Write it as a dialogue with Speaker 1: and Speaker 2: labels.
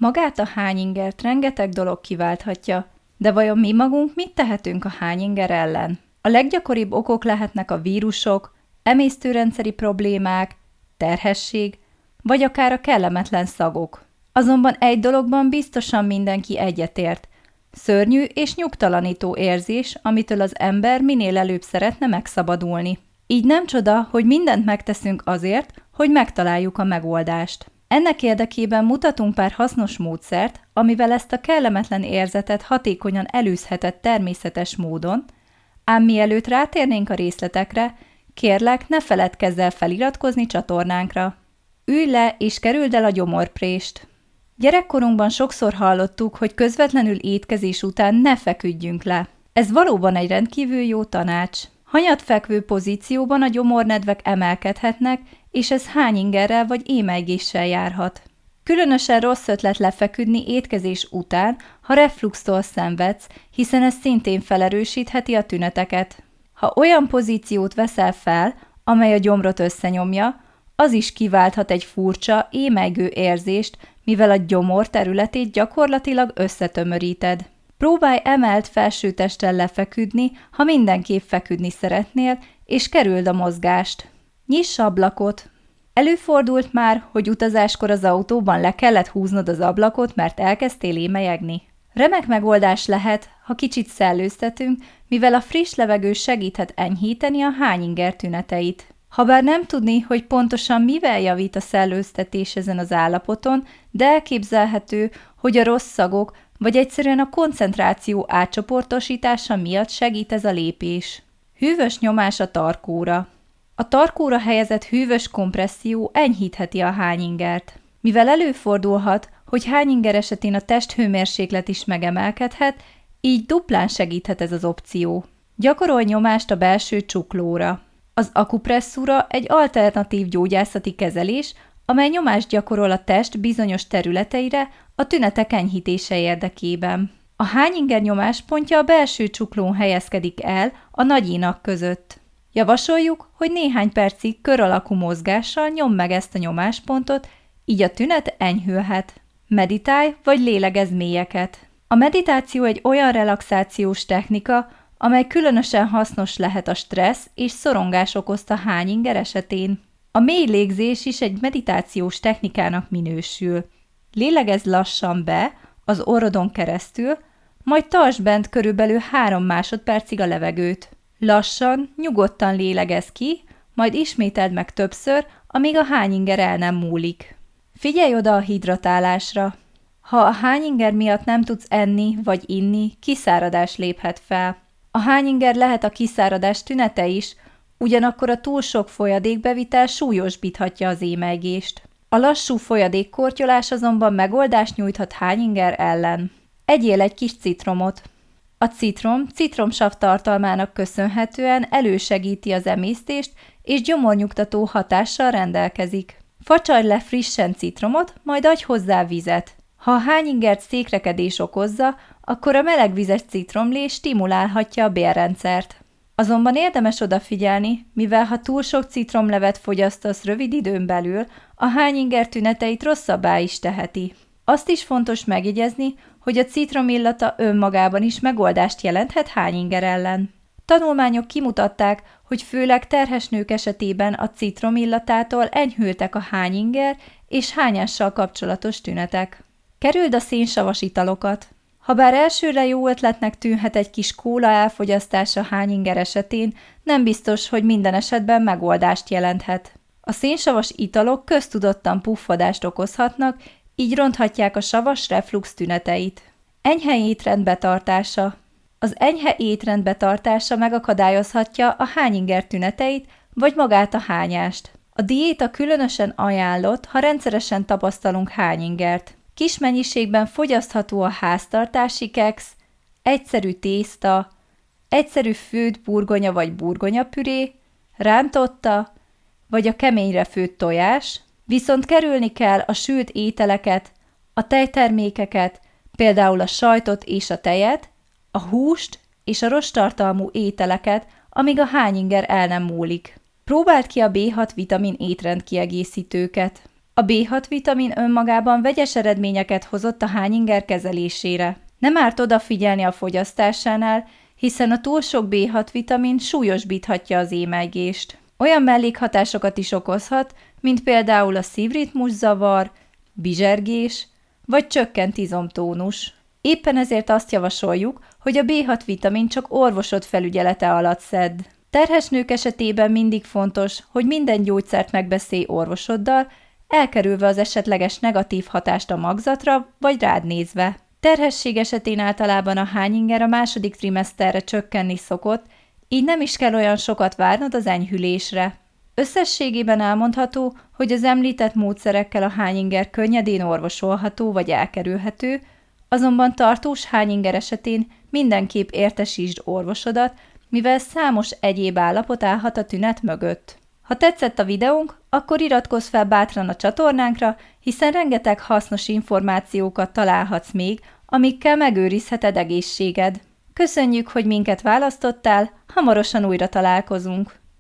Speaker 1: Magát a hányingert rengeteg dolog kiválthatja, de vajon mi magunk mit tehetünk a hányinger ellen? A leggyakoribb okok lehetnek a vírusok, emésztőrendszeri problémák, terhesség, vagy akár a kellemetlen szagok. Azonban egy dologban biztosan mindenki egyetért. Szörnyű és nyugtalanító érzés, amitől az ember minél előbb szeretne megszabadulni. Így nem csoda, hogy mindent megteszünk azért, hogy megtaláljuk a megoldást. Ennek érdekében mutatunk pár hasznos módszert, amivel ezt a kellemetlen érzetet hatékonyan elűzhetett természetes módon, ám mielőtt rátérnénk a részletekre, kérlek, ne feledkezz el feliratkozni csatornánkra. Ülj le és kerüld el a gyomorprést. Gyerekkorunkban sokszor hallottuk, hogy közvetlenül étkezés után ne feküdjünk le. Ez valóban egy rendkívül jó tanács. Hanyatfekvő pozícióban a gyomornedvek emelkedhetnek, és ez hányingerrel vagy émelygéssel járhat. Különösen rossz ötlet lefeküdni étkezés után, ha refluxtól szenvedsz, hiszen ez szintén felerősítheti a tüneteket. Ha olyan pozíciót veszel fel, amely a gyomrot összenyomja, az is kiválthat egy furcsa, émelygő érzést, mivel a gyomor területét gyakorlatilag összetömöríted. Próbálj emelt felsőtesttel lefeküdni, ha mindenképp feküdni szeretnél, és kerüld a mozgást. Nyiss ablakot! Előfordult már, hogy utazáskor az autóban le kellett húznod az ablakot, mert elkezdtél émelyegni? Remek megoldás lehet, ha kicsit szellőztetünk, mivel a friss levegő segíthet enyhíteni a hányinger tüneteit. Habár nem tudni, hogy pontosan mivel javít a szellőztetés ezen az állapoton, de elképzelhető, hogy a rossz szagok vagy egyszerűen a koncentráció átcsoportosítása miatt segít ez a lépés. Hűvös nyomás a tarkóra. A tarkóra helyezett hűvös kompresszió enyhítheti a hányingert. Mivel előfordulhat, hogy hányinger esetén a testhőmérséklet is megemelkedhet, így duplán segíthet ez az opció. Gyakorolj nyomást a belső csuklóra. Az akupresszúra egy alternatív gyógyászati kezelés, amely nyomást gyakorol a test bizonyos területeire a tünetek enyhítése érdekében. A hányinger nyomáspontja a belső csuklón helyezkedik el a nagyínak között. Javasoljuk, hogy néhány percig kör alakú mozgással nyomd meg ezt a nyomáspontot, így a tünet enyhülhet. Meditálj vagy lélegezz mélyeket. A meditáció egy olyan relaxációs technika, amely különösen hasznos lehet a stressz és szorongás okozta hányinger esetén. A mély légzés is egy meditációs technikának minősül. Lélegezz lassan be, az orrodon keresztül, majd tartsd bent körülbelül 3 másodpercig a levegőt. Lassan, nyugodtan lélegezz ki, majd ismételd meg többször, amíg a hányinger el nem múlik. Figyelj oda a hidratálásra. Ha a hányinger miatt nem tudsz enni vagy inni, kiszáradás léphet fel. A hányinger lehet a kiszáradás tünete is, ugyanakkor a túl sok folyadékbevitel súlyosbíthatja az émelygést. A lassú folyadékkortyolás azonban megoldást nyújthat hányinger ellen. Egyél egy kis citromot. A citrom citromsav tartalmának köszönhetően elősegíti az emésztést és gyomornyugtató hatással rendelkezik. Facsarj le frissen citromot, majd adj hozzá vizet. Ha a hányingert székrekedés okozza, akkor a melegvizes citromlé stimulálhatja a bélrendszert. Azonban érdemes odafigyelni, mivel ha túl sok citromlevet fogyasztasz rövid időn belül, a hányinger tüneteit rosszabbá is teheti. Azt is fontos megjegyezni, hogy a citrom illata önmagában is megoldást jelenthet hányinger ellen. Tanulmányok kimutatták, hogy főleg terhes nők esetében a citrom illatától enyhültek a hányinger és hányással kapcsolatos tünetek. Kerüld a szénsavas italokat. Habár elsőre jó ötletnek tűnhet egy kis kóla elfogyasztása hányinger esetén, nem biztos, hogy minden esetben megoldást jelenthet. A szénsavas italok köztudottan puffadást okozhatnak, így ronthatják a savas reflux tüneteit. Enyhe étrend betartása. Az enyhe étrend betartása megakadályozhatja a hányinger tüneteit, vagy magát a hányást. A diéta különösen ajánlott, ha rendszeresen tapasztalunk hányingert. Kis mennyiségben fogyasztható a háztartási keksz, egyszerű tészta, egyszerű főtt burgonya vagy burgonyapüré, rántotta, vagy a keményre főtt tojás, viszont kerülni kell a sült ételeket, a tejtermékeket, például a sajtot és a tejet, a húst és a rosttartalmú ételeket, amíg a hányinger el nem múlik. Próbáld ki a B6 vitamin étrendkiegészítőket. A B6 vitamin önmagában vegyes eredményeket hozott a hányinger kezelésére. Nem árt odafigyelni a fogyasztásánál, hiszen a túl sok B6 vitamin súlyosbíthatja az émelygést. Olyan mellékhatásokat is okozhat, mint például a szívritmuszavar, bizsergés vagy csökkent izomtónus. Éppen ezért azt javasoljuk, hogy a B6 vitamin csak orvosod felügyelete alatt szedd. Terhes nők esetében mindig fontos, hogy minden gyógyszert megbeszélj orvosoddal, elkerülve az esetleges negatív hatást a magzatra vagy rád nézve. Terhesség esetén általában a hányinger a második trimeszterre csökkenni szokott, így nem is kell olyan sokat várnod az enyhülésre. Összességében elmondható, hogy az említett módszerekkel a hányinger könnyedén orvosolható vagy elkerülhető, azonban tartós hányinger esetén mindenképp értesítsd orvosodat, mivel számos egyéb állapot állhat a tünet mögött. Ha tetszett a videónk, akkor iratkozz fel bátran a csatornánkra, hiszen rengeteg hasznos információkat találhatsz még, amikkel megőrizheted egészséged. Köszönjük, hogy minket választottál, hamarosan újra találkozunk!